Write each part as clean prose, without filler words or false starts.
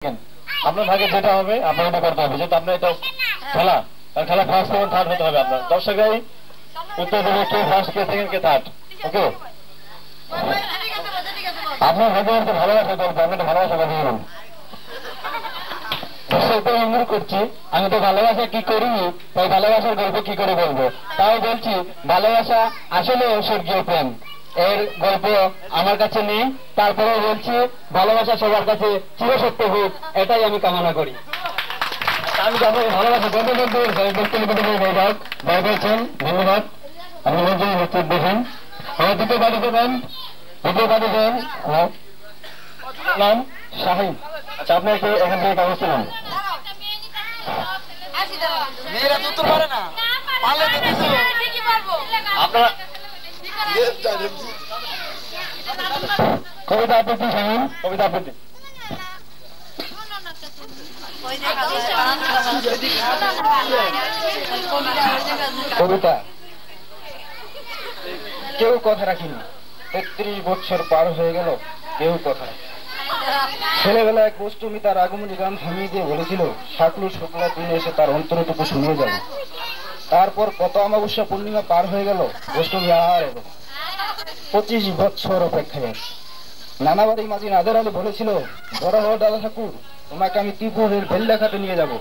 আপনার ভাগে যেটা হবে আপনার এটা করতে হবে, যেহেতু আপনার এটা খেলা, খেলা ফার্স্ট সেকেন্ড থার্ড হতে হবে। আপনার দর্শকরাই উত্তর দেবে কে ফার্স্ট কে সেকেন্ড কে থার্ড। ওকে, আপনার ভাগে একটা ভালোবাসা গল্প, আপনি একটা ভালোবাসা গল্প বলুন। দর্শকদের অনুরোধ করছি, আমি তো ভালোবাসা কি করি, তাই ভালোবাসার গল্প কি করে বলবো। তাই বলছি ভালোবাসা আসলে স্বর্গীয় প্রেম, এর গল্প আমার কাছে নেই। তারপরে বলছি ভালোবাসা সবার কাছে চিরসত্য হোক, এটাই আমি কামনা করি। আমি আপনাকে ভালোবাসা গল্প বলতে ভয় পেয়েছেন, ধন্যবাদ। আপনি মঞ্চে উপস্থিত দেখুন। আমার দ্বিতীয় পার্টি দেবেন, দ্বিতীয় পার্টি দেবেন নাম শাহিন। আচ্ছা, আপনি একটু এখান থেকে কাগজ তুলুন। আপনারা কবিতা আবৃত্তি শাহিন, কবিতা আবৃত্তি। কবিতা। কেউ কথা রাখিনি, ৩৩ বছর পার হয়ে গেল, কেউ কথা। ছেলেবেলা এক গোষ্ঠী তার আগমনী গান থামিয়ে দিয়ে বলেছিল সাকলু শুক্লা দিনে এসে তার অন্তরটুকু শুনিয়ে যাবে। তারপর কত অমাবস্যা পূর্ণিমা পার হয়ে গেল, গোষ্ঠী আর এলো 25 বছর অপেক্ষায়। নানাবাড়ি মাঝি নাদের আলী বলেছিল বড় হও দাদা ঠাকুর, তোমাকে আমি ত্রিপুরের বেল্লাঘাটে নিয়ে যাব,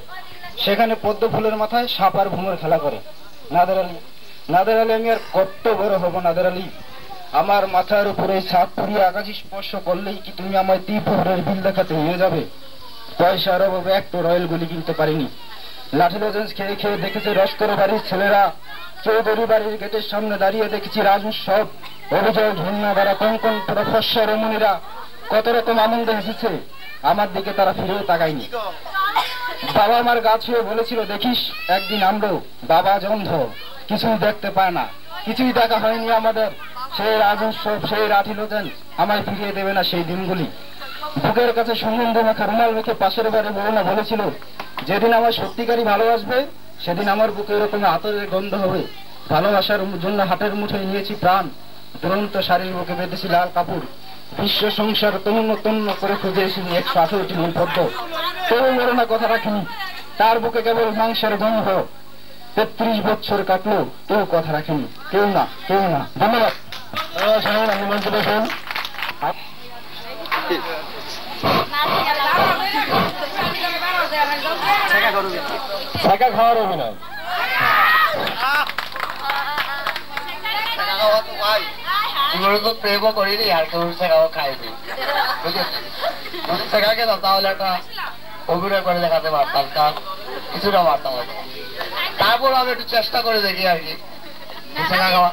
সেখানে পদ্ম ফুলের মাথায় সাপ আর ভুমর খেলা করে। নাদের আলী আমি আর কত বড় হব নাদের আলী, আমার মাথার উপরে সাপ পুড়িয়ে আকাশি স্পর্শ করলেই কি তুমি আমায় ত্রিপুরের বিল দেখাতে নিয়ে যাবে? পয়সার অভাবে একটু রয়েল গুলি কিনতে পারিনি। লাঠি লজেন্স খেয়ে খেয়ে দেখেছে রসকর বাড়ির ছেলেরা, চৌধুরী বাড়ির গেটের সামনে দাঁড়িয়ে দেখেছি রাজউৎসব, অভিযোগ ঘূর্ণা দ্বারা কঙ্কন প্রফেসর রমণীরা কত রকম আনন্দে এসেছে, আমার দিকে তারা ফিরেও তাকায়নি। বাবা আমার গা ছুঁয়ে বলেছিল দেখিস একদিন আমরাও। বাবা জন্ধ, কিছুই দেখতে পায় না, কিছুই দেখা হয়নি আমাদের। সেই রাজউৎসব, সেই লাঠি লজেন্স আমায় ফিরিয়ে দেবে না সেই দিনগুলি। বুকের কাছে সুগন্ধ মাখা রুমাল রেখে পাশের বাড়ি বউনা বলেছিল যেদিন আমার সত্যিকারই ভালোবাসবে সেদিন আমার বুকে এরকম আতরের গন্ধ হবে। ভালোবাসার জন্য হাতের মুঠোয় নিয়েছি প্রাণ, দুরন্ত শাড়ির বুকে বেঁধেছি লাল কাপড়। বিশ্ব সংসার তন্ন তন্ন করে খুঁজে এসেছি 118টি মূল পদ্ম, কেউ মরে না কথা রাখিনি, তার বুকে কেবল মাংসের গন্ধ। 33 বছর কাটলো, কেউ কথা রাখেনি, কেউ না, কেউ না। ধন্যবাদ। আপনি মঞ্চে বসুন। ছেঁকা খাওয়ার অভিনয়। প্রেমও করিনি আর কেউ ছেঁকাও খাইনি, যদি ছেঁকা খেতাম তাহলে একটা অভিনয় করে দেখাতে পারতাম, কারণ কিছুটা পারতাম। তারপর আমি একটু চেষ্টা করে দেখি আর কি ছেঁকা খাওয়া।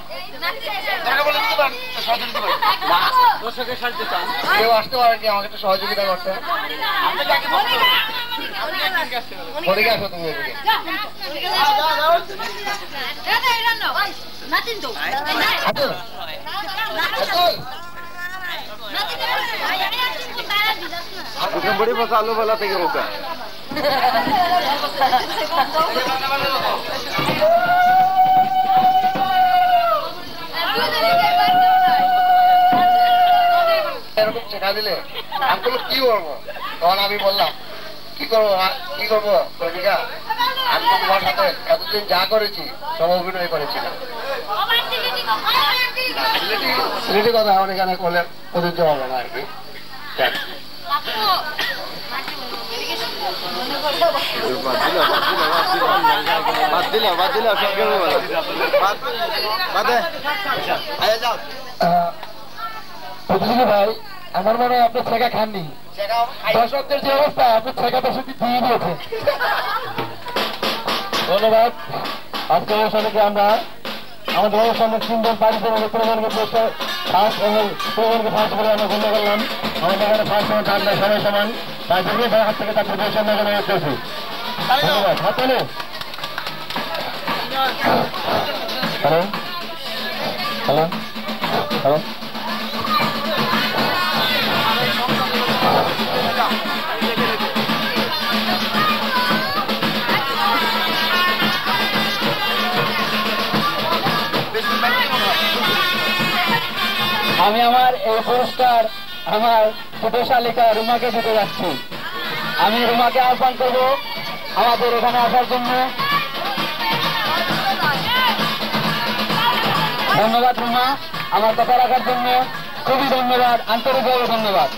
কেউ আসতে পারে কি আমাকে একটু সহযোগিতা করতে? পরীক্ষা আসো তুমি এদিকে। बड़ी मसालों वाला থেকে होगा এরকম শেখা দিলে আমি বললো কি করবো, তখন আমি বললাম কি করবো কবিতা, আমি তো তোমার সাথে এতদিন যা করেছি সব অভিনয় করেছিলাম। সিলেটি কথা আমার এখানে করলে প্রযোজ্য হবে না আর কি। ভাই আমার মনে হয় আপনি ছেঁকা খাননি, দর্শকদের যে অবস্থা আপনি ছেঁকা দর্শক দিয়ে দিয়েছে। ধন্যবাদ। আজকে অনুষ্ঠানে আমরা আমাদের অনুষ্ঠানের 3 জন পার্টিসিপেন্ট প্রধানকে পুরস্কার ফার্স্ট এবং প্রধানকে ফার্স্ট করে আমরা গণ্য করলাম। আমাদের এখানে ফার্স্ট এবং থার্ড সবাই সমান, তাই জন্য হাত থেকে তার পুরস্কার নেওয়া হয়েছে। ধন্যবাদ। হাততালি। Hello hello hello. আমি আমার এই পুরস্কার আমার ছোট শালিকা রুমাকে দিতে যাচ্ছি। আমি রুমাকে আহ্বান করব আমাদের এখানে আসার জন্য। ধন্যবাদ রুমা, আমার কথা রাখার জন্য খুবই ধন্যবাদ, আন্তরিকভাবে ধন্যবাদ।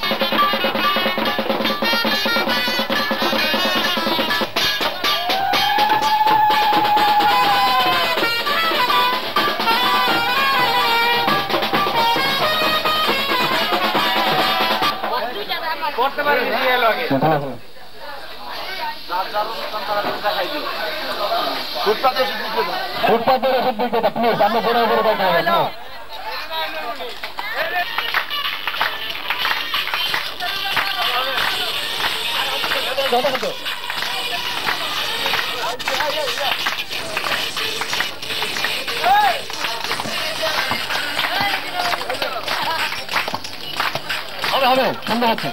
ফুটপাতের ওষুধ বিক্রেতা প্লিজ আপনি বড় বড় কথা বলেন। হবে হবে সুন্দর হচ্ছে।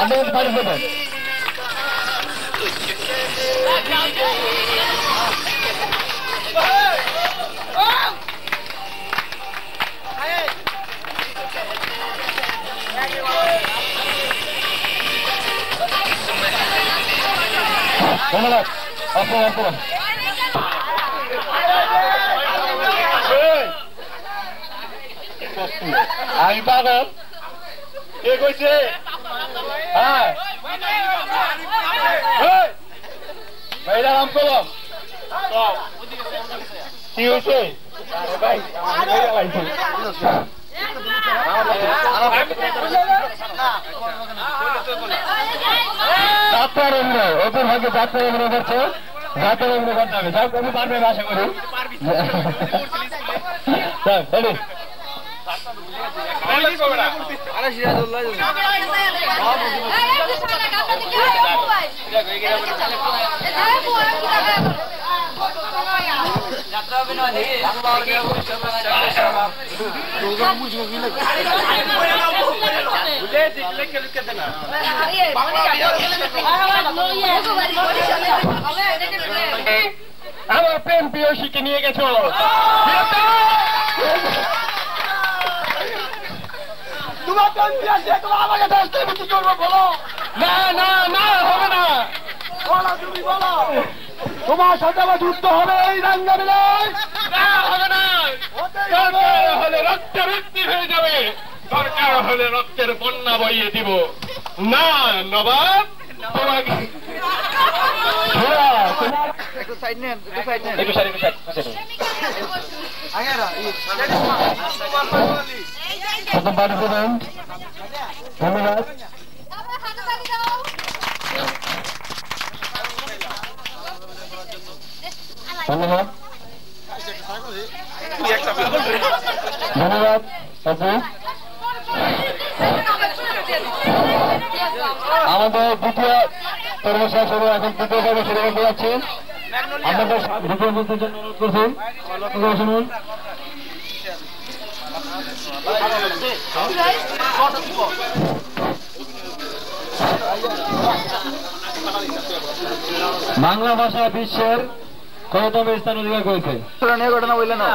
আপনি বাড়ি দেবেন। ধন্যবাদ। আমি পাগল কে কইছে? হ্যাঁ রাম কলম কি হয়েছে? যাত্রারম্য ওপর ভাগে যাত্রারম্য করছে, যাত্রারম্য করতে হবে। যাও কবি পারবেন আশা করি। আমার প্রেম প্রিয়সীকে নিয়ে গেছো, তোমার প্রেম প্রিয়সী তোমার আমাকে দেখতে কি করবো বলো? না না না হবে না, বলো তুমি বলো। তোমার সাথে আমার যুদ্ধ হবে এই রাঙ্গামেলায়। না হবে না, দরকার হলে রক্তের বৃষ্টি হয়ে যাবে, দরকার হলে রক্তের বন্যা বইয়ে দিব। না নবাব তোমাকে ধন্যবাদ। ধন্যবাদ ধন্যবাদ আপু। আমাদের দ্বিতীয় কর্মশালা শুরু, এখন তৃতীয় পর্ব শুরু করতে যাচ্ছে। আপনাদের দ্বিতীয় বলতে জন্য অনুরোধ করছি, শুনুন। বাংলা ভাষা বিশ্বের কততম স্থান অধিকার করেছে? ঘটনা বললেন না।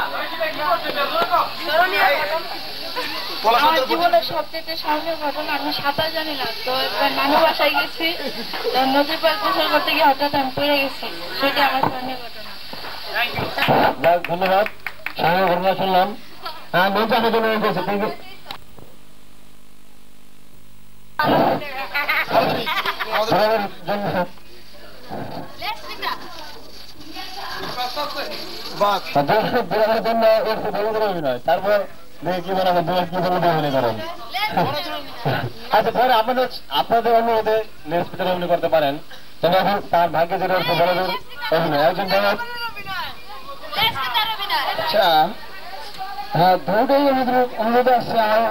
আমার জীবনের সবচেয়ে স্মরণীয় ঘটনা, আমি সাঁতার জানি না, তো একবার নানু বাসায় গেছি, নদীর পাড় গোসল করতে গিয়ে হঠাৎ আমি পড়ে গেছি, সেটা আমার স্মরণীয় ঘটনা। ধন্যবাদ, স্মরণীয় ঘটনা শুনলাম। হ্যাঁ মঞ্চ আমার জন্য রেখেছে। তারপর কি বলবো কি বলবো মনে করেন। আচ্ছা পরে আপনাদের অনুরোধে নেক্সট অভিনয় করতে পারেন, তবে এখন তার ভাগ্যে যেটা হচ্ছে বড়দের অভিনয় একজন বড়। আচ্ছা হ্যাঁ দুটোই অনুরোধ আসছে আমার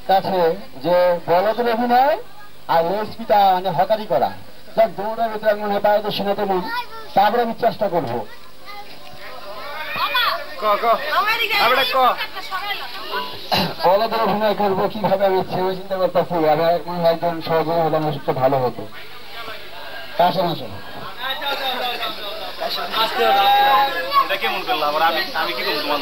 কাছে যে বড়দের অভিনয় আর রেসপিটা মানে হকারি করা, যাক দৌড়ার ভিতরে আমি হেপায়তের সিনাতে নেই, তারপরে আমি চেষ্টা করবো। বড়দের অভিনয় করবো কিভাবে আমি সেও চিন্তা করতেছি, আবার একজন সহযোগী হলে আমার সবচেয়ে ভালো হতো। আসেন আসেন কেমন করলাম আমি কি করবো তোমার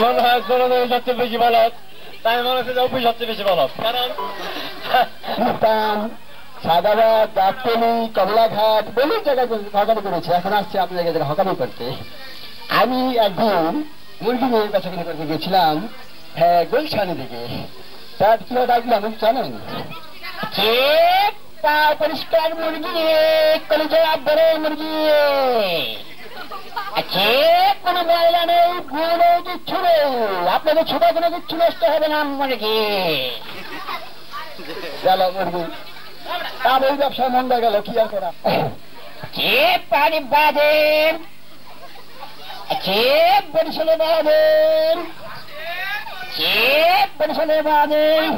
মনে হয় জনগণ সবচেয়ে বেশি ভালো, তাই মনে হচ্ছে যে অফিস সবচেয়ে বেশি ভালো। কারণ সাদাবাদ, গাবতলী, কমলাঘাট বহু জায়গায় হকারি করেছি, এখন আসছে আপনার জায়গায় হকারি করতে। আমি একদিন মুরগি নিয়ে বেচাকেনি করতে গেছিলাম, হ্যাঁ গুলশানের দিকে। তার কি ডাকলাম জানেন? পরিষ্কার মুরগি, কলেজে আব্বারে মুরগি, কোনো ময়লা নেই, ভুল নেই, কিচ্ছু নেই, আপনাদের ছোট কোনো কিচ্ছু নষ্ট হবে না মুরগি। গেল মুরগি, তার ওই ব্যবসায় মন্দা গেল, কি আর করা। পানি বাঁধেন, বরিশালে বাঁধেন, বরিশালে বাঁধেন,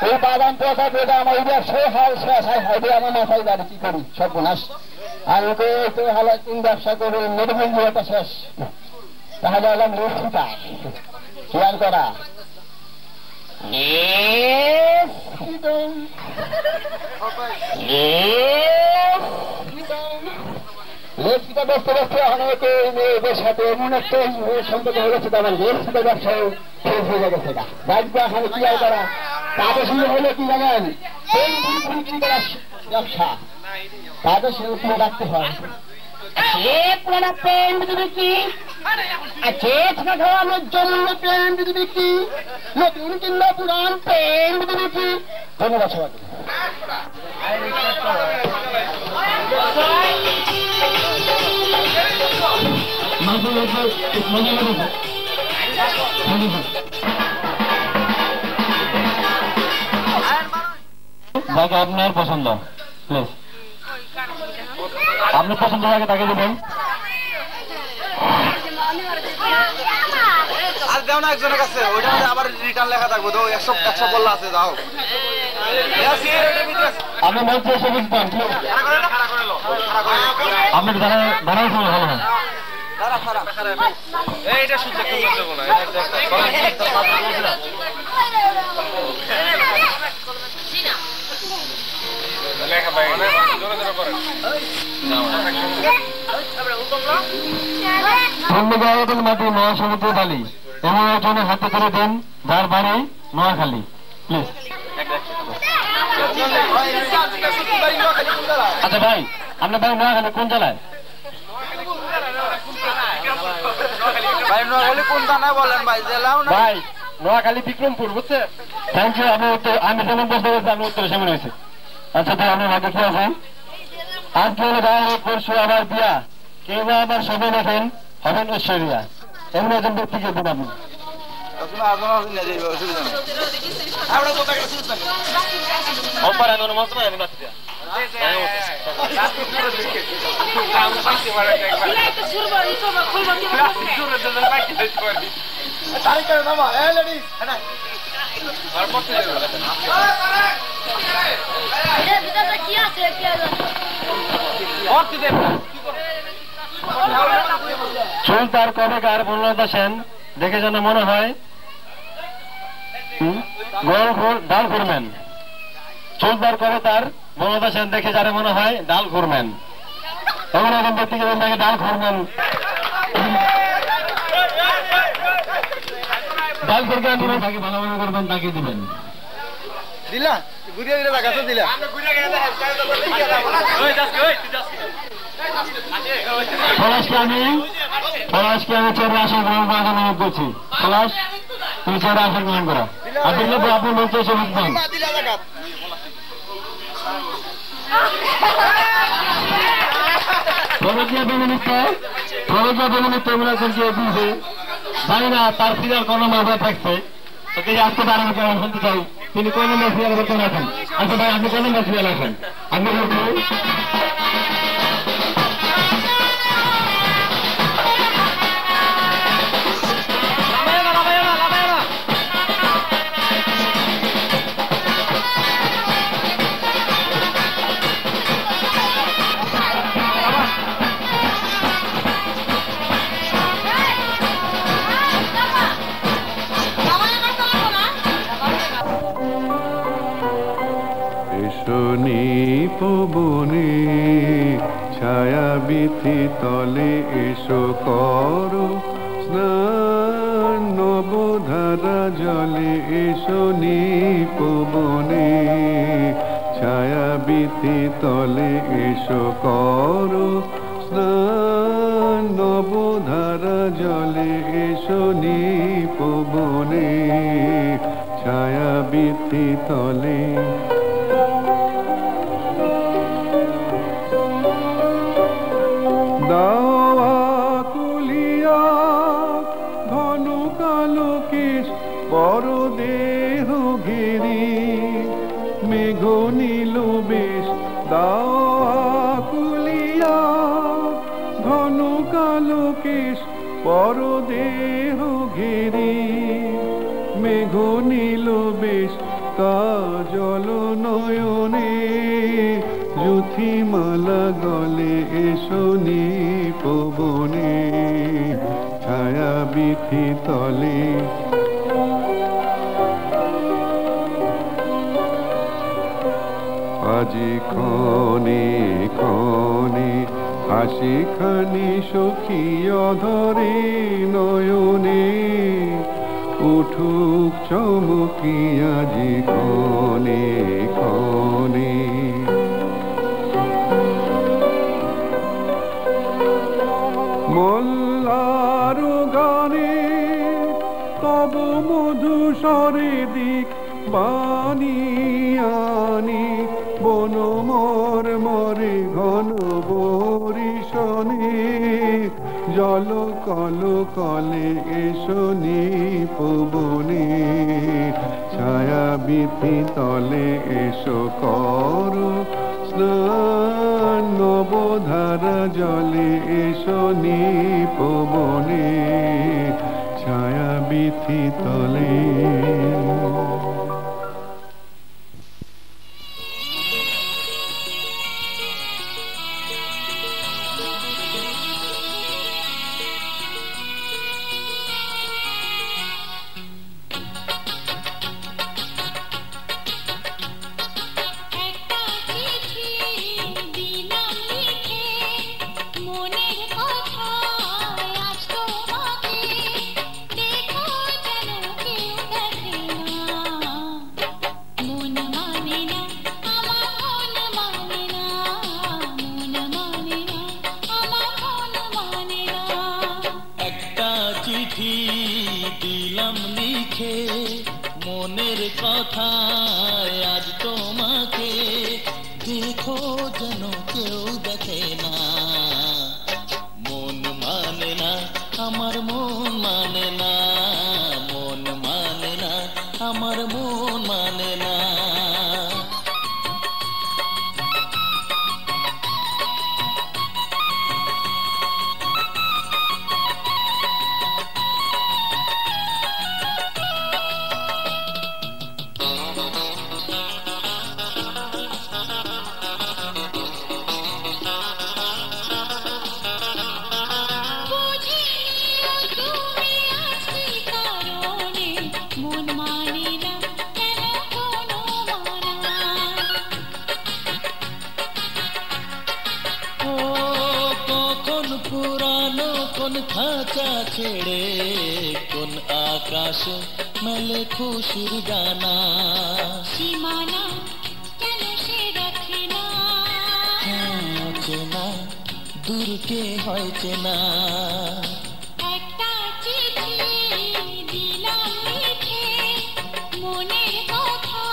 ওই বাগান পোকা পেটা আমার ওই ব্যবসায় হাল শেষ হয়, আমার মাথায় বাড়ি কি করি, সর্বনাশ। আমি তো হালা কোন ব্যবসা করে মেডিকেল জীবনটা শেষ, তাহলে এলাম লক্ষ্মী পায়, কি আর করা। লেখিটা বসতে বসতে অনেক মেয়েদের সাথে এমন একটা সম্পর্ক হয়ে গেছে, আমার লেখিটা ব্যবসায় শেষ হয়ে গেছে। বাড়িতে এখন কি আর করা, তাদের সঙ্গে হলে কি জানেন, ব্যবসা তাদের সঙ্গে রাখতে হয়। প্রেম বিক্রি, খাওয়ানোর জন্য প্রেম বিক্রি, নতুন কিংবা পুরান প্রেম বিক্রি। ধন্যবাদ সবাইকে। যাকে আপনার পছন্দ, প্লিজ আপনি পছন্দ যাকে তাকে দেবেন। আর দেও না একজনের কাছে, ওইটা আবার রিটার্ন লেখা থাকবে তো, 100 বললা আছে, যাও। আপনি মঞ্চে এসে বুঝতেন, আপনাকে দাঁড়াই ভালো হয়। এইটা শুনতে খুব বুঝতে না, লেখা ভাই জোরে জোরে করেন। মাটি মহাসমুদ্র বালি এমন একজনের হাতে করে দেন যার বাড়ি নোয়াখালী, প্লিজ। আচ্ছা ভাই, আপনার বাড়ি নোয়াখালী কোন জেলায়? ভাই নোয়াখালী কোন থানা বলেন ভাই, জেলাও না ভাই? নোয়াখালী বিক্রমপুর, বুঝছে? Thank you. আমি যেমন বসতে বলছি আমি উত্তরে সেমন হয়েছে। আচ্ছা ভাই, আপনার ভাগ্য কি আছেন? আজকে হলো গায়ে পরশু আবার বিয়া, কেউ আবার সবাই লেখেন হবেন ঐশ্বরিয়া, এমন একজন ব্যক্তিকে দিন আপনি। চুল তার কবেকার বনলতা সেন দেখে যেন মনে হয় ডাল ঘুরবেন। চুল তার কবে তার বনলতা সেন দেখে যারা মনে হয় ডাল ঘুরবেন, এমন এখন ব্যক্তিকে ডাল ঘুরবেন। ডাল ঘুরবেন তাকে ভালো মনে করবেন, তাকে দিবেন। দিলা ঘুরিয়ে দিলে লাগাতে দিলা পলাশকে আমি চেয়ারে আসন গ্রহণ করার জন্য অনুরোধ করছি। পলাশ, তুমি চেয়ারে আসন গ্রহণ করো। আপনি আপনি বলতে এসে বুঝবেন। প্রজ্ঞা বেমিনিত্য মনে করছে দিয়েছে, জানি না তার ফিরার কোনো মাথা থাকছে, তিনি আসতে পারেন কেমন শুনতে চাই, তিনি কোন নম্বর ফিরাল করতে আছেন? আচ্ছা ভাই, আপনি কোন নম্বর ফিরাল আছেন? আপনি বলছেন শনি পবনে ছায়াবীথি তলে এসো করো স্নান, নবধারা জলে এসো নিপবনে। ছায়াবীথি তলে এসো করো স্নান, নবধারা জলে এসো নিপবনে। ছায়াবীথি তলে দাওয়া কুলিয়া ঘন কালো কেশ পরদেহ ঘেরি, মেঘ নীল বেশ দাওয়া কুলিয়া ঘন কালো কেশ পরদেহ ঘেরি, মেঘ নীল বেশ কাজল নয়নে। যুথিমালা গলে এসো নিপবনে। ছায়াবীথি তলে আজি ক্ষণে ক্ষণে হাসি খানি সখী অধরে নয়নে। উঠুক চমকি আজি ক্ষণে ক্ষণে। মল্লার গানে তব মধুস্বরে দিক বানিয়ানি, বন মরে ঘন বরিশনে। জল কল কলে এসো নিপবনে। ছায়াবীথি তলে এসো করো স্নান, নবধারা জলে এসো নিপবনে। ছায়াবীথি তলে দিলাম লিখে মনের কথা আজ তোমাকে, দেখো যেন কেউ দেখে না। মন মানে না আমার মন মানে না, মন মানে না আমার মন মানে না। পুরানো কোন খাঁচা ছেড়ে কোন আকাশ মেলে খুশির গানা। সীমানা কেন সে রাখে না, চেনা দূরকে হয় চেনা। একটা চিঠি দিলাম লিখে মনের কথা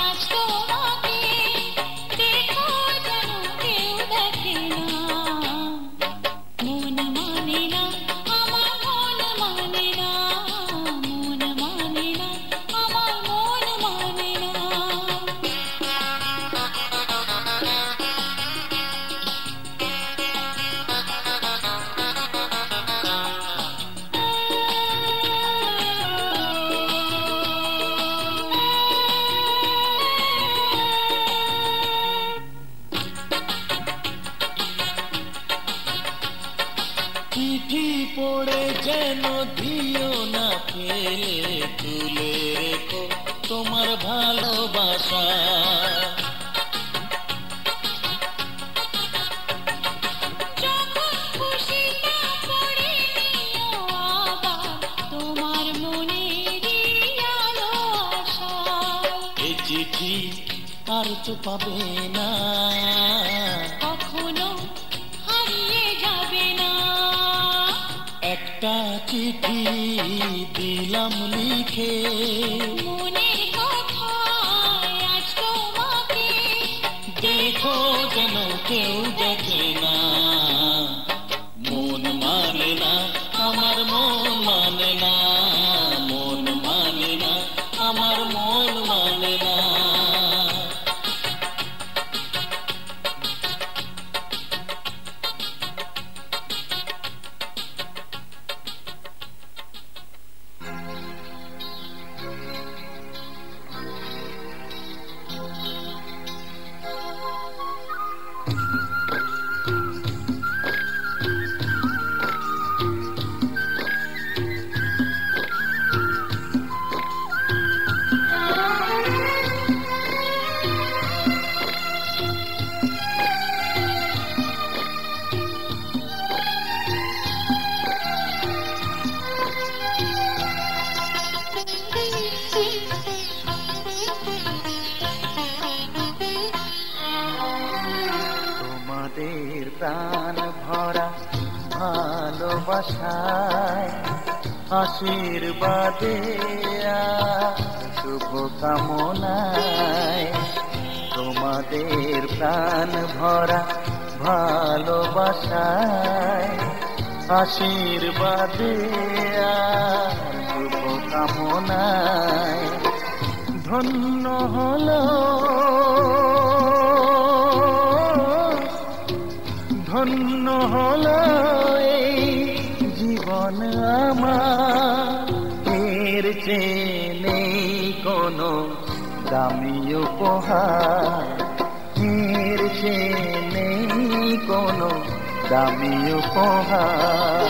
আজ তোমাকে, দেখো যেন কেউ দেখে না। মন মানে না আমার মন মানে না, মন মানে না আমার মন মানে না। চিঠি পড়ে যেন দিও না ফেলে, তুলে রেখো তোমার ভালোবাসা। চোখ হয়তো পাবে না, কখনো হারিয়ে যাবে না। একটা চিঠি দিলাম লিখে, মনের কথা আজ তোমাকে, দেখো যেন কেউ দেখে না। মন মানে না, আমার মন মানে না, মন মানে না, আমার মন মানে না। তোমাদের প্রাণ ভরা ভালোবাসায়, আশীর্বাদে শুভ কামনায়, তোমাদের প্রাণ ভরা ভালোবাসায়, আশীর্বাদে শুভ কামনায়, ধন্য হলো ধন্য হলো এই জীবন আমার, এর চেয়ে নেই কোনো দামি উপহার, এর চেয়ে নেই কোনো দামি উপহার।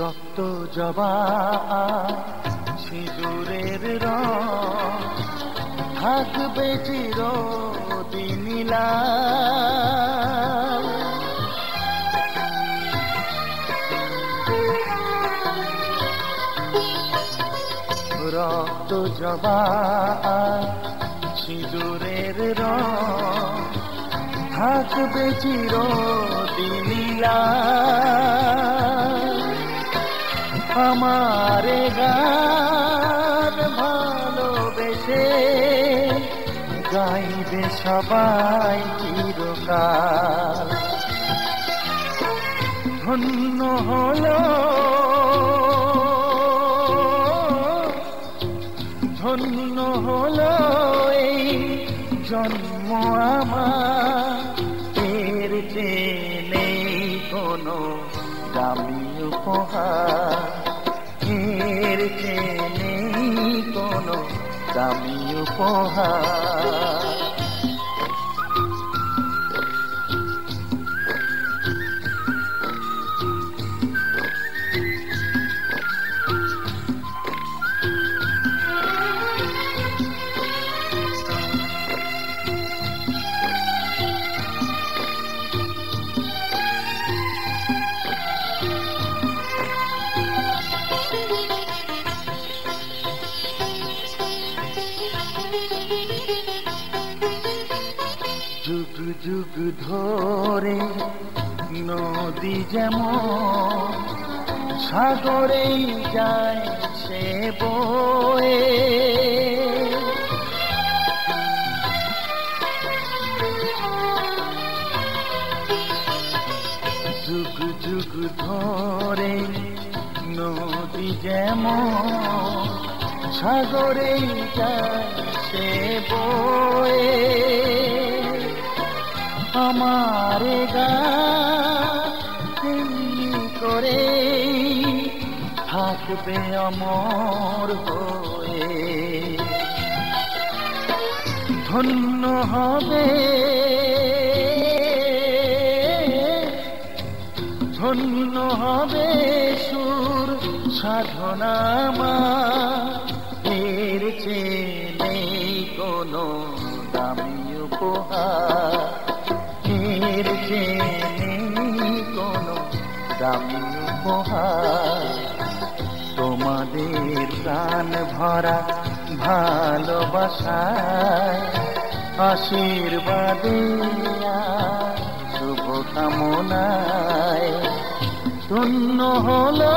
রক্ত জবা সিঁদুরের রং থাকবে চিরদিন লাল, রক্ত জবা সিঁদুরের রং থাকবে চিরদিন লাল। আমারে গান ভালোবেসে গাইবে সবাই চিরকাল, ধন্য হলো ধন্য হলো এই জন্ম আমার, এর চেয়ে নেই কোনো দামি উপহার, এর চেয়ে নেই কোনো দামি উপহার। যুগ যুগ ধরে নদী যেমন সাগরেই যায় সে বয়ে, যুগ যুগ ধরে নদী যেমন সাগরেই যায় সে বয়ে, আমারে গান করে থাকবে অমর হয়ে। ধন্য হবে ধন্য হবে সুর সাধনা এর চেয়ে নেই কোনো দামি উপহার এর চেয়ে নেই কোনো দামি উপহার তোমাদের প্রাণ ভরা ভালোবাসায় আশীর্বাদে শুভ কামনায় ধন্য হলো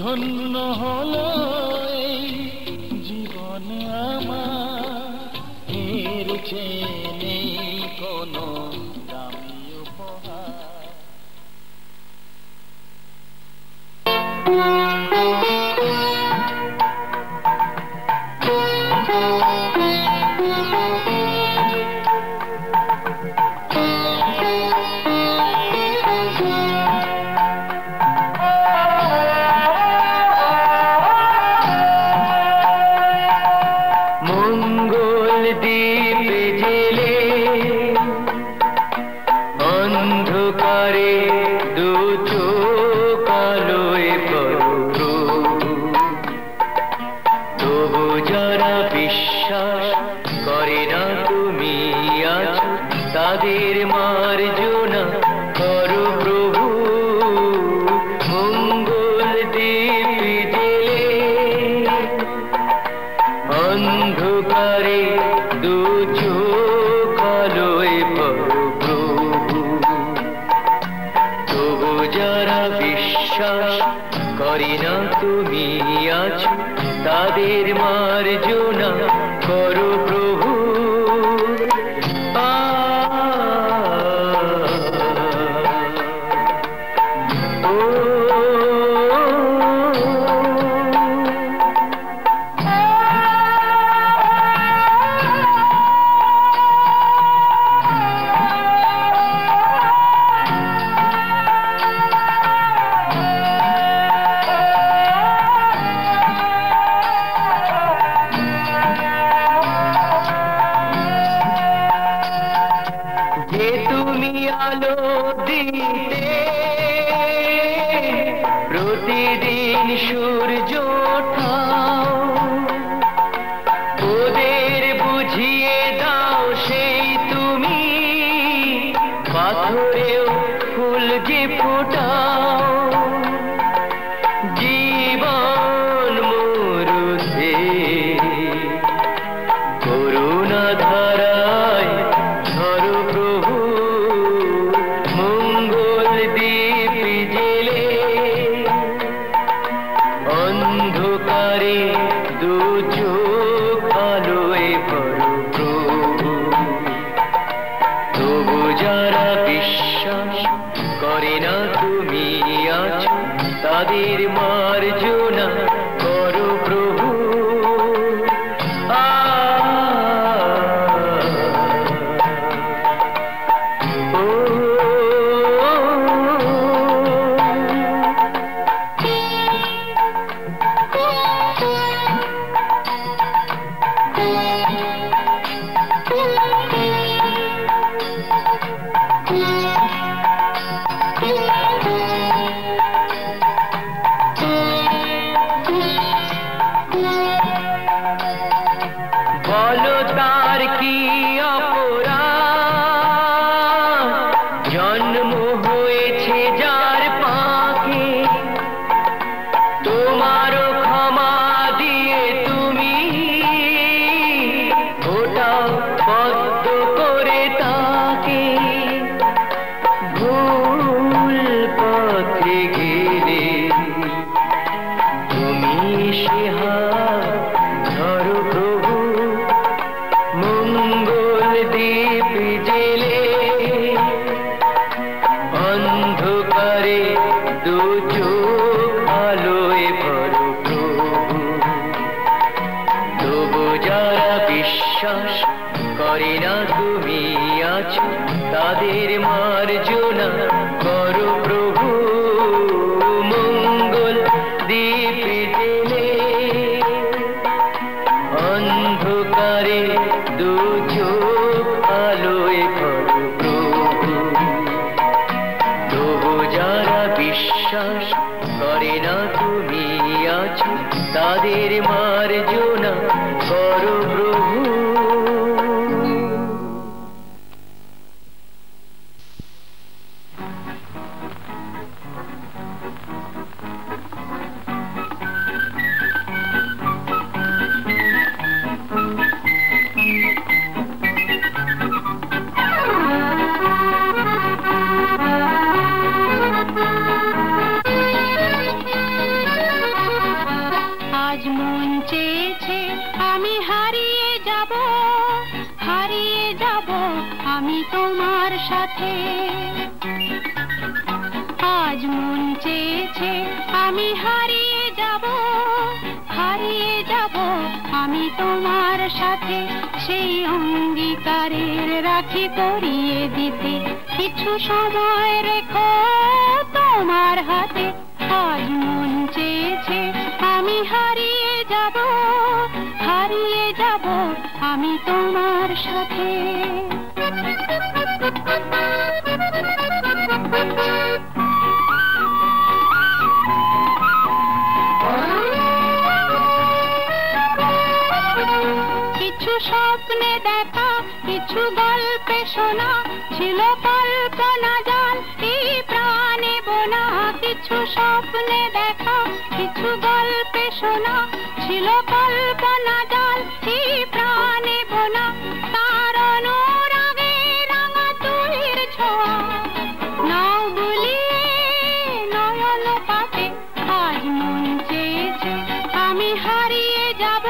ধন্য হলো এই জীবন আমার এর চেয়ে নেই কোনো দামি উপহার মঙ্গল দ্বীপ জেলে অন্ধকারে দু চোখ আলোয় পড়ো তবু যারা বিশ্বাস করে না তুমি আছো তাদের মার্জনা করো প্রভু মঙ্গল দ্বীপ জেলে অন্ধকারে দু চোখ আলোয় পড়ো প্রভু তবু যারা বিশ্বাস করে না তুমি আছো তাদের মার্জনা করো প্রভু যে তুমি আলো দিতে প্রতিদিন সূর্য ওঠাও ওদের বুঝিয়ে দাও সেই তুমি পাথরেও ফুল যে ফোটাও জীবন মরুতে করুণা ধারায় ধরো প্রভু মঙ্গল দ্বীপ জেলে অন্ধকারে দু চোখ আলোয় ভরো প্রভু তবু যারা বিশ্বাস করে না তুমি আছো তাদের মার্জনা করো প্রভু বলো তার কি অপরাধ জন্ম হয়েছে যার পাকে তোমারও ক্ষমা দিয়ে তুমি ওটাও পদ্ম করে তাকে ভুল পথে গেলে তুমি সে হাত ধরো প্রভু মঙ্গল দ্বীপ জেলে অন্ধকারে দু চোখ আলোয় ভরো প্রভু তবু যারা বিশ্বাস করে না তুমি আছো তাদের মার্জনা করো প্রভু মঙ্গল দ্বীপ জেলে আমি তোমার সাথে। আজ মন চেয়েছে আমি হারিয়ে যাব, হারিয়ে যাব আমি তোমার সাথে। সেই অঙ্গীকারের রাখি পরিয়ে দিতে কিছু সময় রেখো তোমার হাতে। আজ মন চেয়েছে আমি হারিয়ে যাব, হারিয়ে যাব আমি তোমার সাথে। কিছু স্বপ্নে দেখা, কিছু গল্পে শোনা, ছিল কল্পনা জাল এই প্রাণে বোনা। কিছু স্বপ্নে দেখা, কিছু গল্পে শোনা, ছিল কল্পনা জাল এই প্রাণে বোনা। তার অনুরাগে রাঙা তুলির ছোঁয়া নাও বুলিয়ে নয়ন পাতে। আজ মন চেয়েছে আমি হারিয়ে যাব,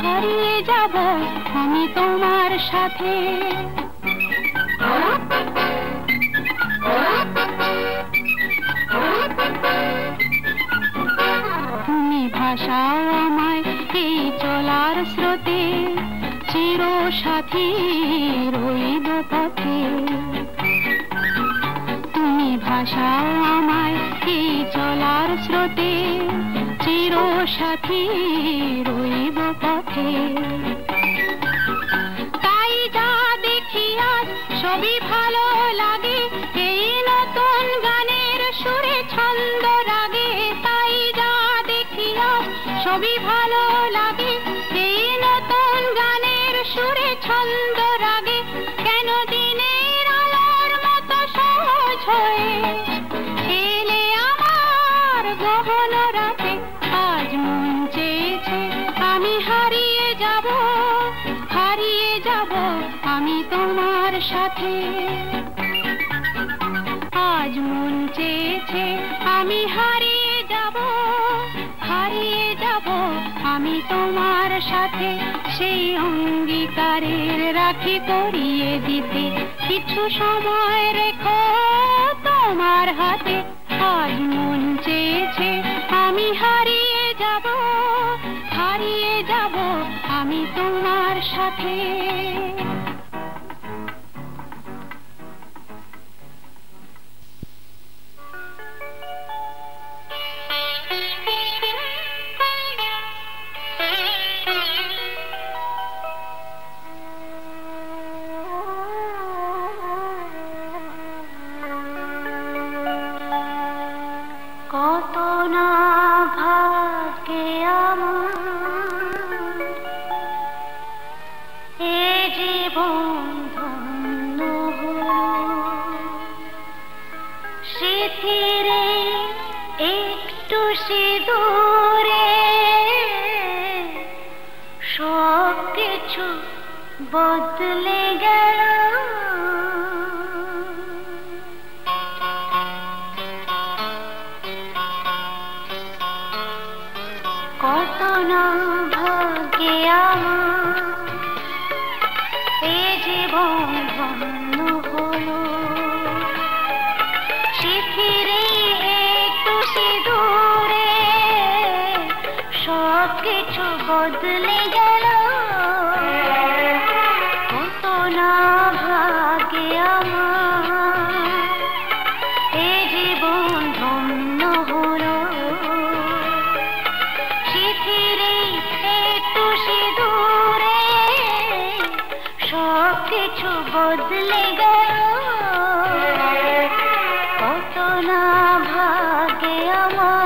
হারিয়ে যাব আমি তোমার সাথে। তুমি ভাষাও আমায় এই চলার স্রোতে, চির সাথী রইব পথে। তুমি ভাষাও আমায় এই চলার স্রোতে, চির সাথী রইব পথে। তাই যা দেখি আজ সবই ভালো লাগে, এই নতুন গানের সুরে ছন্দ রাগে। তাই যা দেখি আজ সবই ভালো লাগে, এই নতুন গানের সুরে ছন্দ রাগে। কেন দিনের আলোর মতো সহজ হয়ে এলে আমার গহন রাতে। আজ মন চেয়েছে আমি হারিয়ে যাব, হারিয়ে যাব আমি তোমার সাথে। আজ মন চেয়েছে আমি হারিয়ে যাব, হারিয়ে যাব আমি তোমার সাথে। সেই অঙ্গীকারের রাখি পরিয়ে দিতে কিছু সময় রেখো তোমার হাতে। আজ মন চেয়েছে আমি হারিয়ে যাব, হারিয়ে যাব আমি তোমার সাথে। কত না ভাগ্যে আমার এ জীবন ধন্য হলো। স্মৃতিরে একটু সিঁদুরে সব কিছু বদলে গেল। কত না ভাগ্যে আমার এ জীবন ধন্য হলো। শিথিরে একটু সিঁদুরে সব কিছু বদলে গেল। কত না ভাগ্যে আমার এ জীবন ধন্য হলো। শিথিরে একটু সিঁদুরে সব কিছু বদলে গেল। কত না ভাগ্যে আমার।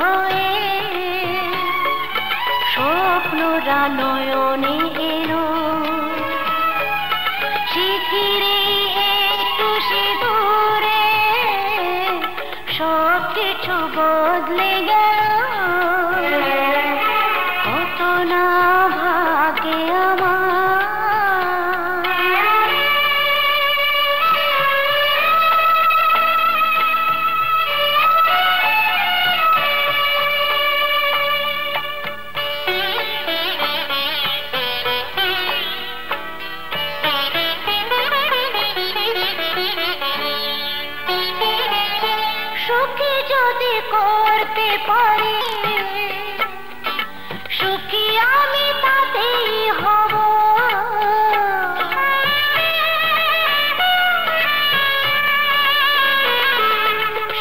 হয়ে স্বপ্নরা নয়নে এলো শিথিরে একটু সিঁদুরে সব কিছু বদলে গেল কত না ভাগে আমার সুখী যদি করতে পারি সুখী আমি তাতেই হব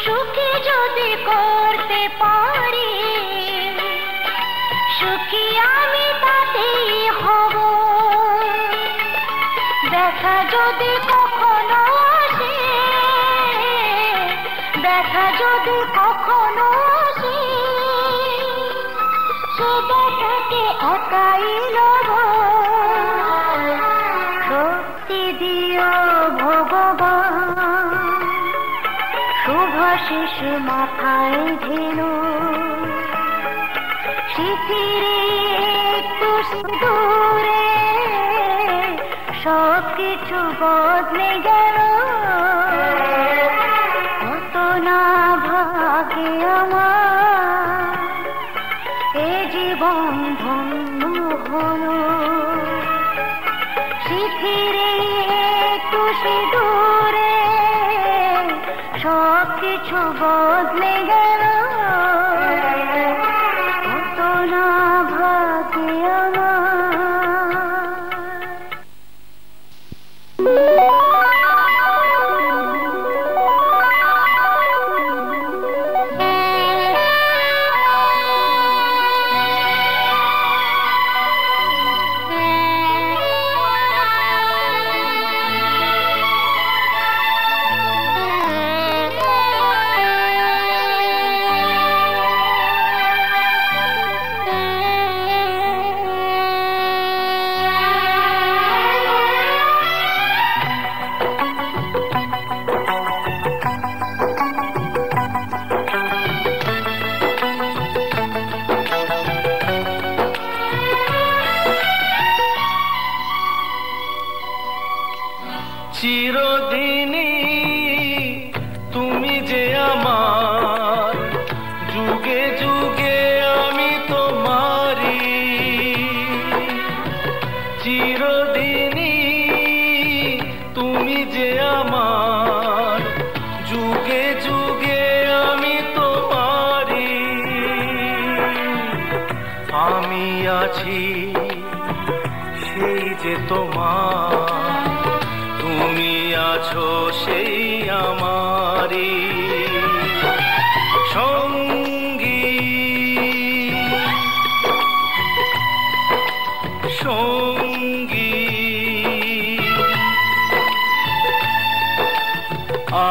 সুখী যদি করতে পারি সুখী আমি তাতেই হব দেখা যদি কখনো আসে দেখা যদি কখনো আসে সে দেখাকে একাই লব শক্তি দিও ভগবান শুভাশিস মাথায় ঢেলো শিথিরে একটু দূরে সব কিছু বদলে গেল কত না ভাগে আমার এ জীবন ধন্য হলো শিথিরে একটু দূরে সব কিছু বদলে গেল কত না ভাগে আমার চিরদিনই তুমি যে আমার যুগে যুগে আমি তোমারি চিরদিনই তুমি যে আমার যুগে যুগে আমি তোমারি আমি আছি সেই যে তোমার তুমি আছো সেই আমারি সঙ্গী সঙ্গী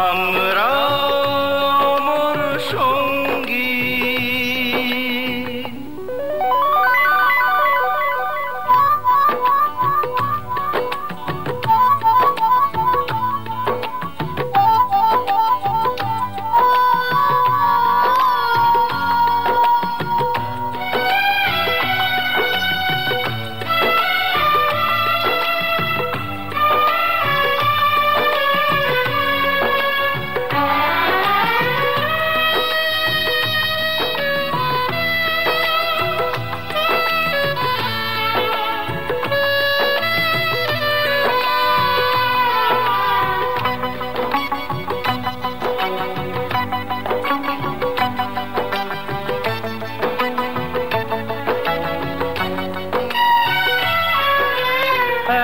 আমরা অমর সঙ্গী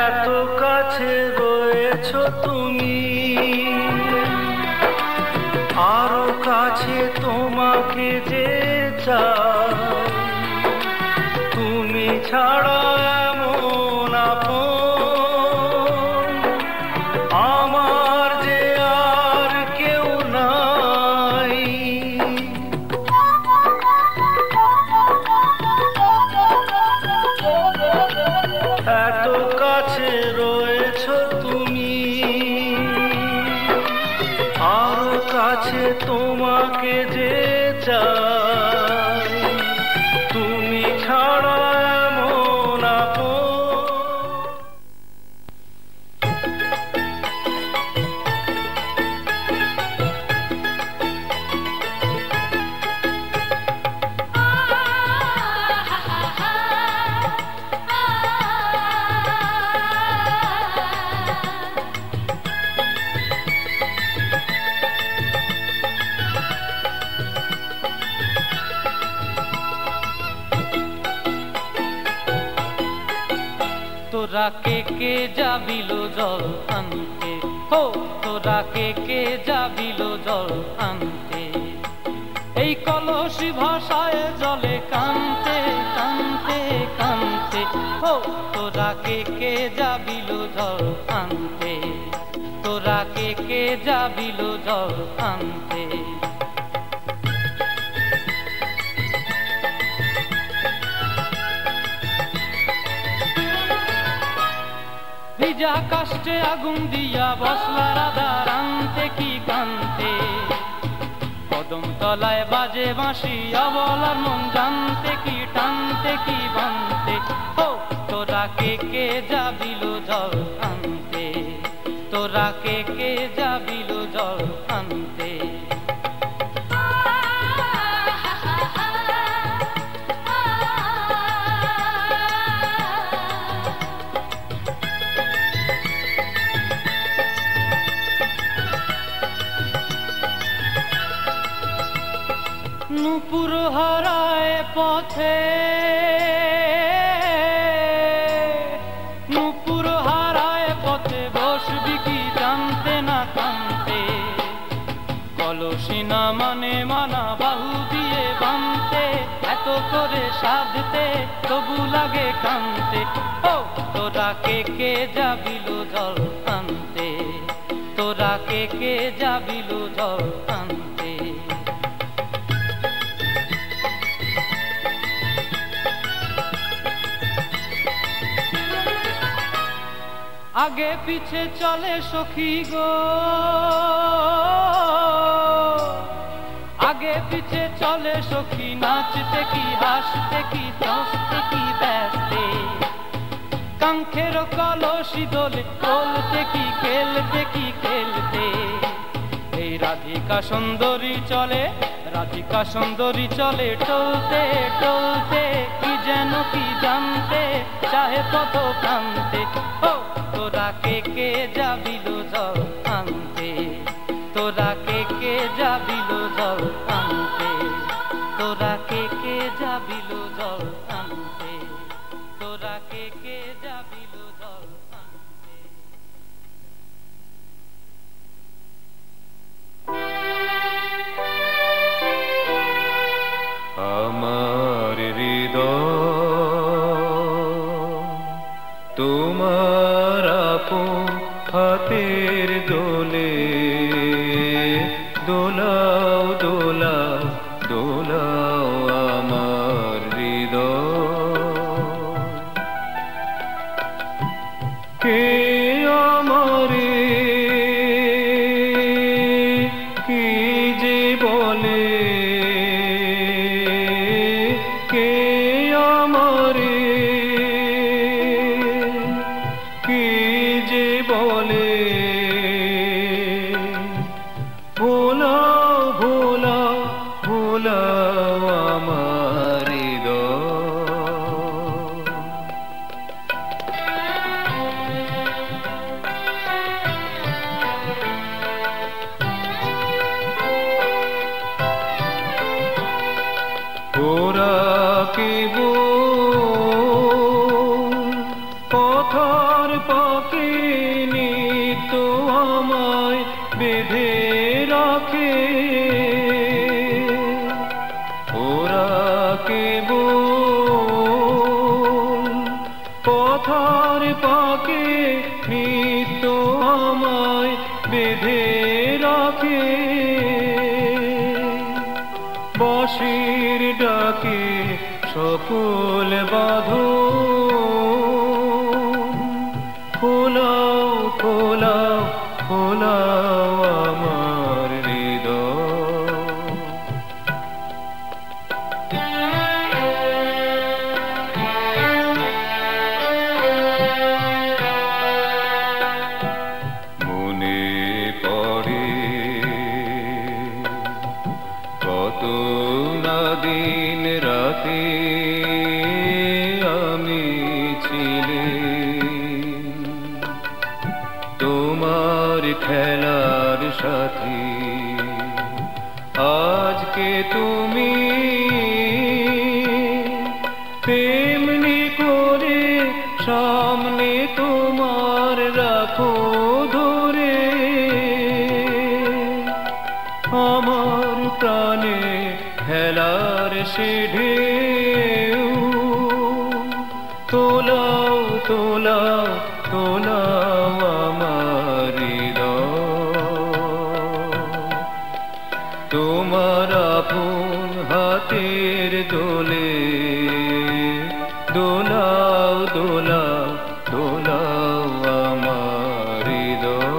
এত কাছে রয়েছো তুমি আরো কাছে তোমাকে যে চাই তুমি ছাড়া এমন আপন আমার যে আর কেউ নাই তোরা কে যাবিল জল আনতে, ও তোরা কে যাবিল জল আনতে, এই কলসি ভাষায় জলে কানতে কানতে কানতে, ও তোরা কে যাবিল জল আনতে, তোরা কে যাবিল জল আনতে। ভিজা কাষ্টে আগুন দিয়া বসলা রাধার আনতে কি কানতে, কদম তলায় বাজে বাঁশি অবলার মন জানতে কি টানতে কি বানতে, ও তোরা কে যাবিল জল আনতে, তোরা কে যাবিল জল আনতে। নূপুর হারায় পথে, নূপুর হারায় পথে বসবি কি জানতে না কানতে, কলসি না মানে মানা বাহু দিয়ে বানতে, এত করে সাধতে তবু লাগে কানতে, ও তোরা কে যাবিল জল আনতে, তোরা কে যাবিল জল আনতে। আগে পিছে চলে সখী গো, আগে পিছে চলে সখী, নাচতে কি হাসতে কি দোস্তে কি ব্যস্তে, কাঙ্ক্ষের কলসি দোলে বলতে কি খেলতে কি খেলতে, এই রাধিকা সুন্দরী চলে, রাধিকা সুন্দরী চলে টলতে টলতে, কি যেন কি জানতে চাহে কত প্রান্তে, ও তোরা কে যাবিল জল আনতে, তোরা কে যাবিল জল আনতে, তোরা কে যাবিল জল আনতে, তোরা কে যাবিল জল আনতে। আমার হৃদয় তোমার আপন হাতের দোলে দোলাও দোলাও দোলাও আমার হৃদয়, কে আমারে কি যে বলে, কে আমারে কি যে বলে, ভোলাও ভোলাও ভোলাও আমার হৃদয়। ওরা কেব পথর পাকে নিত আমায় বেঁধে রাখে, ওরা কেব পথর পাকে নিত আমায় বেঁধে রাখে, বাঁশির ডাকে সকল বাঁধন, খোলাও খোলাও খোলাও আমার হৃদয়। মনে পড়ে কত না দিন রাতে আমি ছিলে তোমার খেলার সাথী, আজকে তুমি তেমনি করে সামনে আসে ঢেউ তোলাও তোলাও তোলাও আমার হৃদয় তোমার আপন হাতের দোলে দোলাও দোলাও দোলাও আমার হৃদয়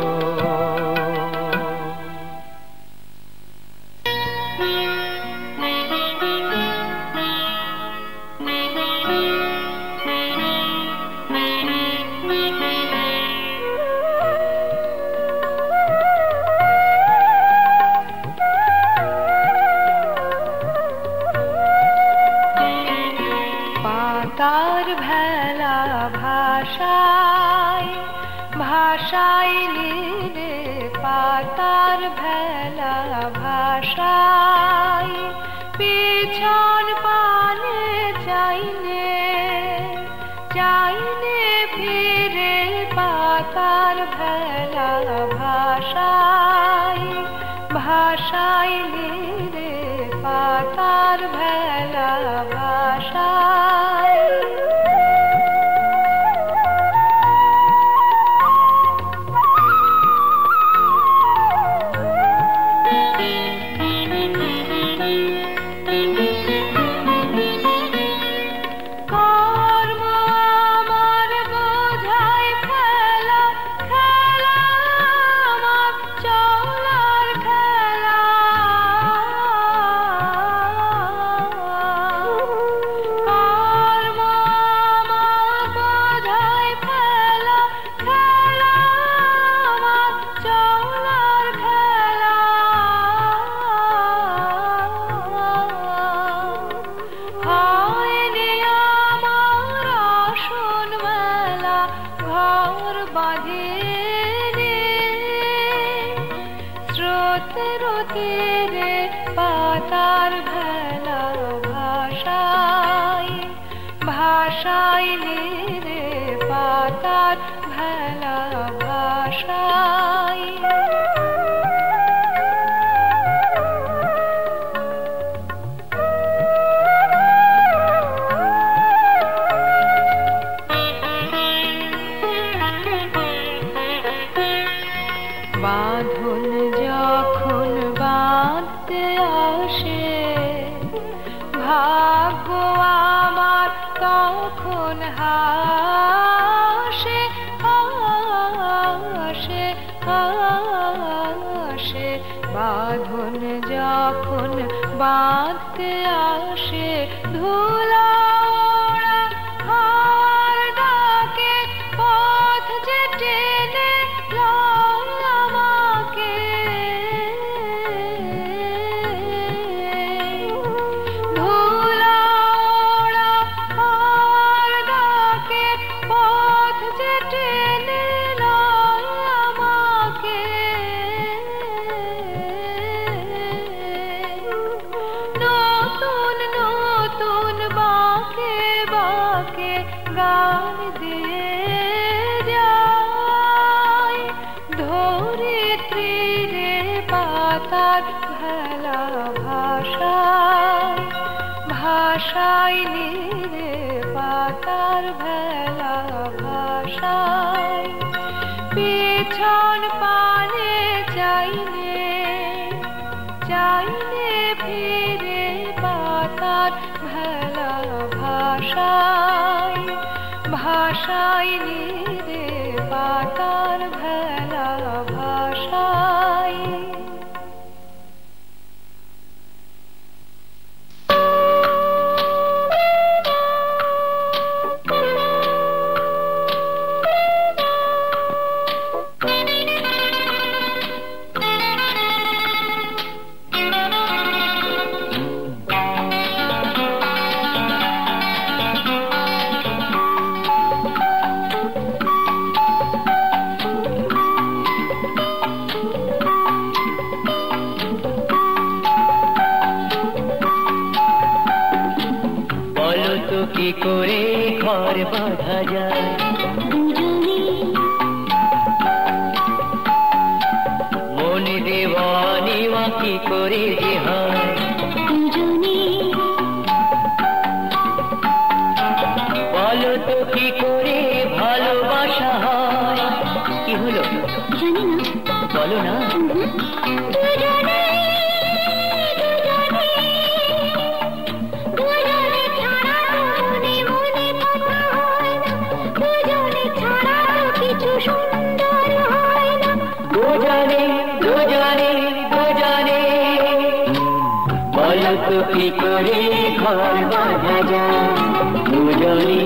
পাতার ভেলা ভাষায় ভাষায় লীলে পাতার ভেলা ভাষায় পিছন পানে চাইলে চাইলে ফিরে পাতার ভেলা ভাষায় ভাষায় লীলে পাতার ভেলা ভাষায় কর্ম আমার বোঝায় খেলা খেলা আমার চলার খেলা কর্ম আমার বোঝায় খেলা খেলা আমার চলার খেলা হয়নি আমার আসন মেলা ঘর বাঁধিনি স্রোতের তীরে পাতার ভেলা ভাষায় ভাষায় নীরে পাতার ভেলা ভাষায় বাঁধন যখন বাঁধতে আসে ভাগ্য আমার তখন হাসে হাসে হাসে বাঁধন যখন বাঁধতে আসে ধুলা ওড়া হাওয়ার ডাকে পথ যে টেনে লয় আমাকে ধুলা ওড়া হাওয়ার ডাকে পথ যে টেনে লয় আমাকে নতুন নতুন বাঁকে বাঁকে গান দিয়ে যায় ধরিত্রীরে পাতার ভেলা ভাষায় ভাষায় নীরে পাতার ভেলা ভাষায় পিছন পানে চাইলে চাইলে ফিরে পাতার ভেলা ভাষায় ভাষায় নীরে পাতার ভেলা ভাষায় কি করে ঘর বাঁধা যায় মনে দেওয়ানি কি করে যে হয় বলো না। দুজনে দুজনে দুজনে বলো তো কি করে ঘর বাঁধা যায় দুজনে।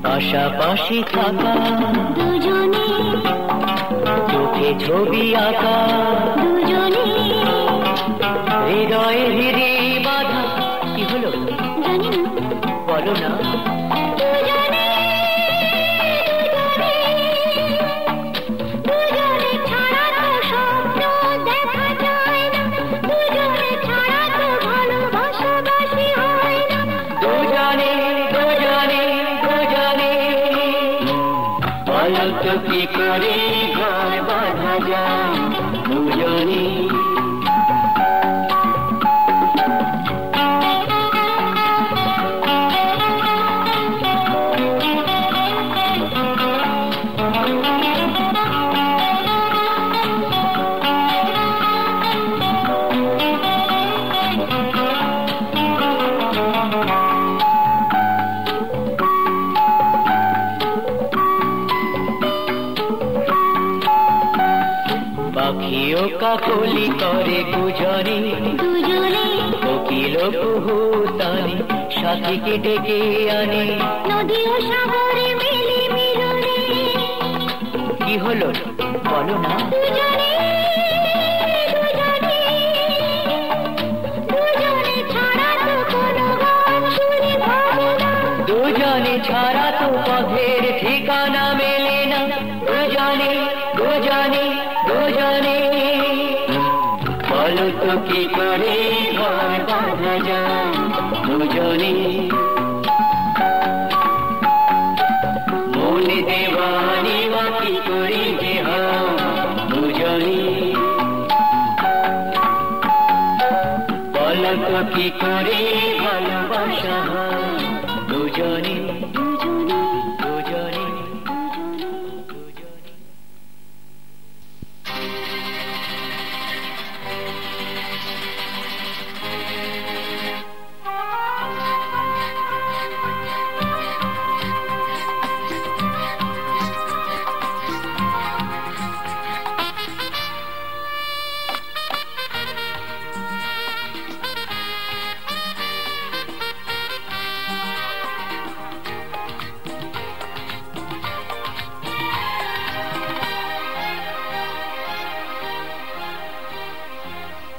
পাশাপাশি থাকা দুজনে, চোখে ছবি আঁকা দুজনে, হৃদয়ে হৃদে বাঁধা। কি হলো জানি না, বলো না। কি করে ঘর বাঁধা যায় দুজনে। পাখিও কাকলি করে গুজরে দুজনে, কোকিল কুহুতানি সাথীকে ডেকে আনে নদী ও সাগরে মেলে মিলনে। কি হলো বলো না। দুজনে দুজনে দুজনে ছাড়া তো কোনো গান শুনে ভালো না, দুজনে ছাড়া তো পথের ঠিকানা মেলে না। দুজনে দুজনে দুজনে বলো তো কি করে ঘর বাঁধা যায় দুজনে। মনে দেওয়ানি বাকি করে যে দুজনে, বলো তো কি করে ভালোবাসা দুজনে দুজনে দুজনে।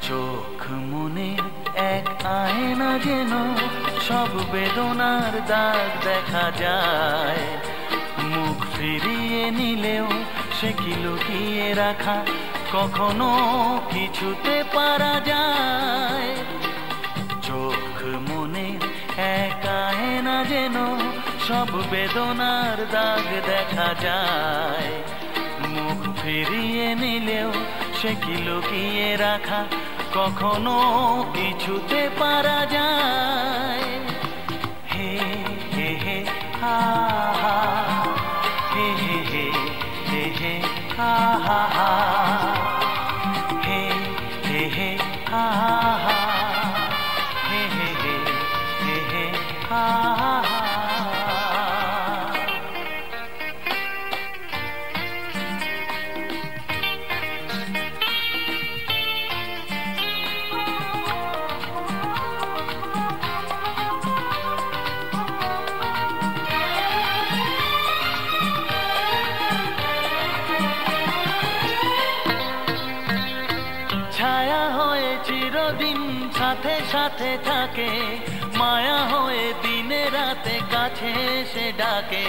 চোখ মনের এক আয়না যেন সব বেদনার দাগ দেখা যায়, মুখ ফিরিয়ে নিলেও সে কি লুকিয়ে রাখা কখনো কিছুতে পারা যায়। চোখ মনের এক আয়না যেন সব বেদনার দাগ দেখা যায়, মুখ ফিরিয়ে নিলেও সে কি লুকিয়ে রাখা কখনো কিছুতে পারা যায়। হে হে হে হা হা, হে হে হে হে হে হা হা হা, হে হে হে হা হা, হে হে হে হে হে হা হা। ছায়া হয়ে চিরদিন সাথে সাথে থাকে, মায়া হয়ে দিনে রাতে কাছে এসে ডাকে।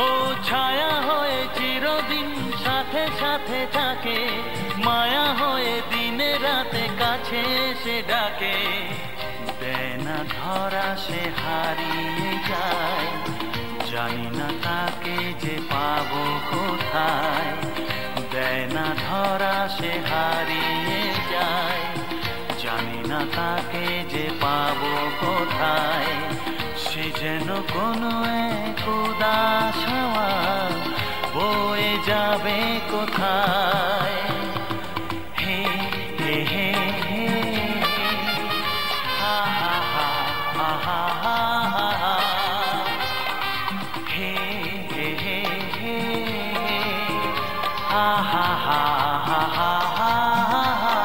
ও ছায়া হয়ে চিরদিন সাথে সাথে থাকে, মায়া হয়ে দিনে রাতে কাছে এসে ডাকে। দেয় না ধরা সে হারিয়ে যায়, জানি না তাকে যে পাবো কোথায়। দেয় না ধরা সে হারিয়ে যায়, জানি না তাকে যে পাবো কোথায়। সে যেন কোনো এক উদাস হাওয়া বয়ে যাবে কোথায়। হে হে হে হে হা হা হা হা হা হা হা হে হে হে হে হা হা হা হা হা হা।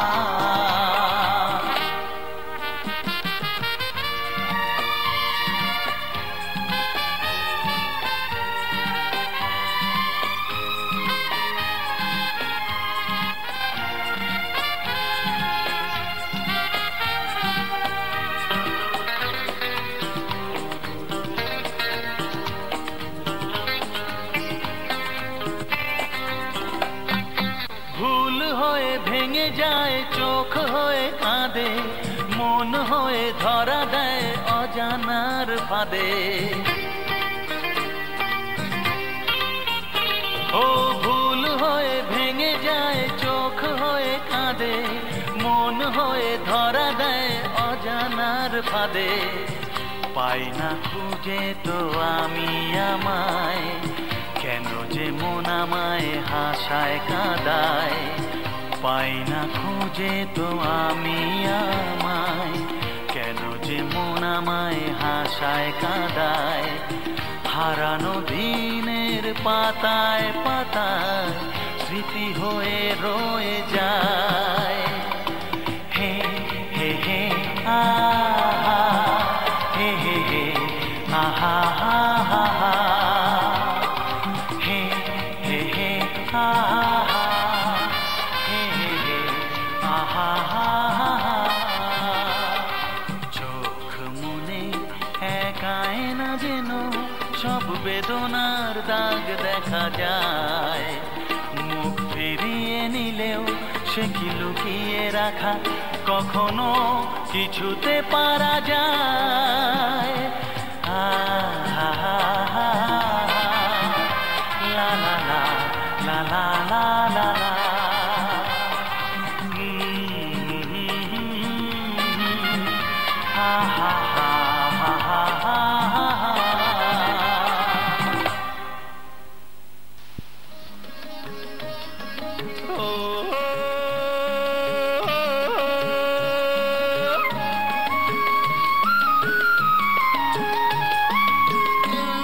ভুল হয়ে ভেঙে যায়, চোখ হয়ে কাঁদে, মন হয়ে ধরা দেয় অজানার ফাঁদে। ও ভুল হয়ে ভেঙে যায়, চোখ হয়ে কাঁদে, মন হয়ে ধরা দেয় অজানার ফাঁদে। পাই না খুঁজে তো আমি আমায়, কেন যে মন আমায় হাসায় কাঁদায়। পাই না খুঁজে তো আমি আমায়, কেন যে মন আমায় হাসায় কাঁদায়। হারানো দিনের পাতায় পাতায় স্মৃতি হয়ে রয়ে যায়। হে হে হে আহা হে হে হে আহা হা হা হা হে হে হে আহা হে হে হে আহা হা হা। চোখ মনে একায় না যেন সব বেদনার দাগ দেখা যায়। মুখ ফিরিয়ে নিলেও সে কি লুকিয়ে রাখা কখনো কিছুতে পারা যায়। আহা হা হা লা লা লা লা লা লা লা লা হা হা হা হা হা হা।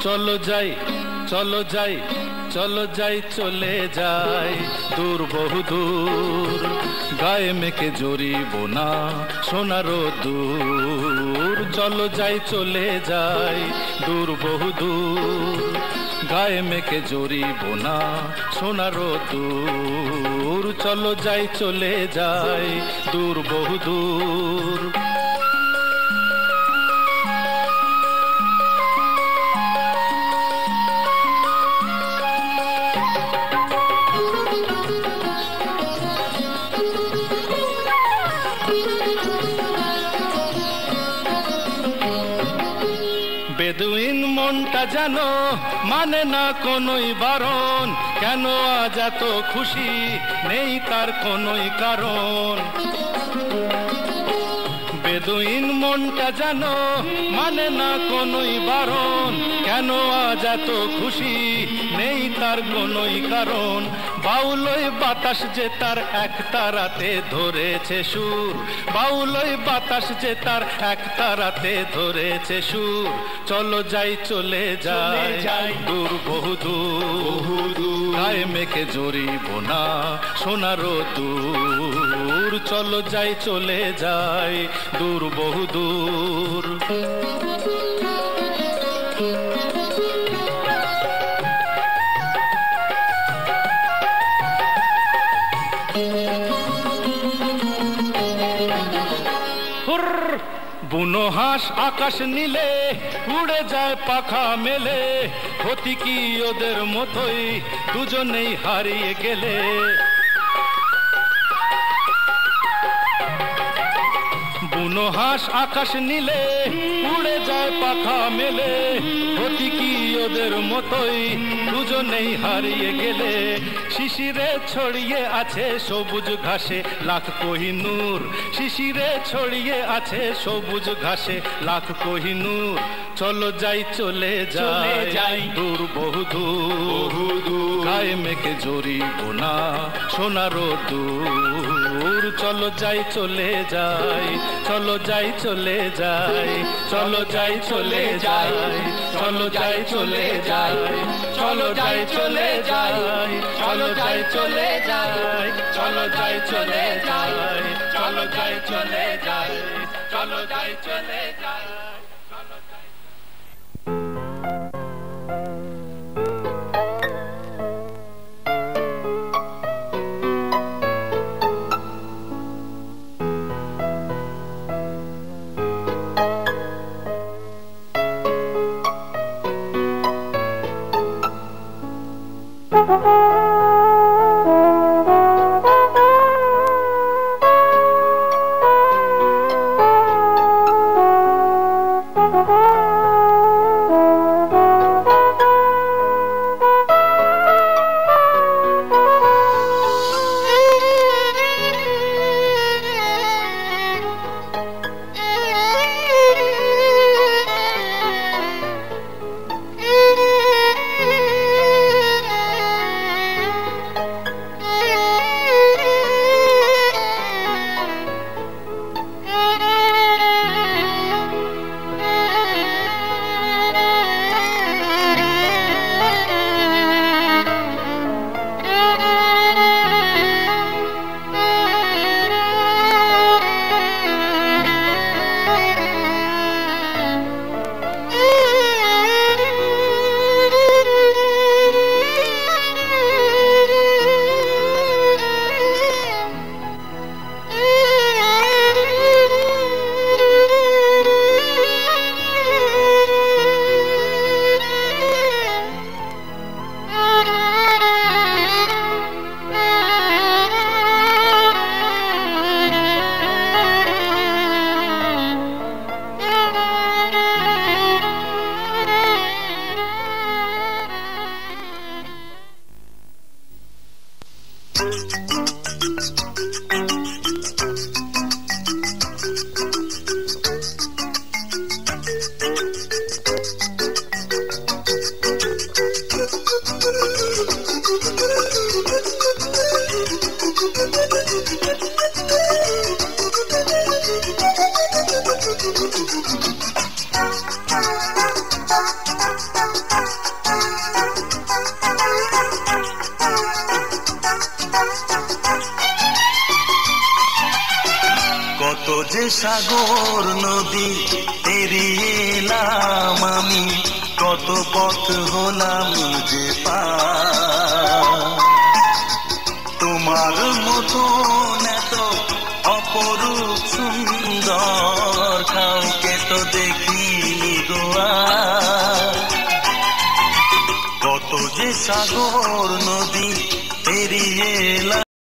চলো যাই চলো যাই চলো যাই চলে যাই দূর বহু দূর, গায়ে মেখে জড়িব না সোনারো দূর। চলো যাই চলে যাই দূর বহু দূর, গায়ে মেখে জড়িব না সোনারো দূর। চলো যাই চলে যাই দূর বহু দূর। বেদুইন মনটা জানো মানে না কোনোই বারণ, কেন আজ এত খুশি নেই তার কোনোই কারণ। বেদুইন মনটা জানো মানে না কোনোই বারণ, কেন আজ এত খুশি নেই তার কোনোই কারণ। বাউলই বাতাস যে তার এক তারাতে ধরেছে সুর, বাউলই বাতাস যে তার এক তারাতে ধরেছে সুর। চলো যাই চলে যাই দূর বহু দূর, গায়ে মেখে জড়িব না সোনারো দূর। চলো যাই চলে যাই দূর বহু দূর। বুনো হাঁস আকাশ নীলে উড়ে যায় পাখা মেলে, ক্ষতি কি ওদের মতোই দুজনেই হারিয়ে গেলে। বুনো হাঁস আকাশ নীলে উড়ে যায় পাখা মেলে, গতি কি ওদের মতোই দুজনেই হারিয়ে গেলে। শিশিরে ছড়িয়ে আছে সবুজ ঘাসে লাখ কোহিনূর, শিশিরে ছড়িয়ে আছে সবুজ ঘাসে লাখ কোহিনূর। চলো যাই চলে যাই দূর বহু দূর, গায়ে মেঘে জড়িব না সোনারো দূর। চলো যাই চলে যাই, চলো যাই চলে যাই, চলো যাই চলে যাই, চলো যাই চলে যাই, চলো যাই চলে যাই, চলো যাই চলে যাই, চলো যাই চলে যাই, চলো যাই চলে যাই, চলো যাই চলে যাই। কত যে সাগর নদী পেরিয়ে এলাম আমি, কত পথ হলাম যে পার। তোমার মতন এত অপরূপ সুন্দর কাউকে তো দেখিনি গো আর। কত যে সাগর নদী পেরিয়ে এলাম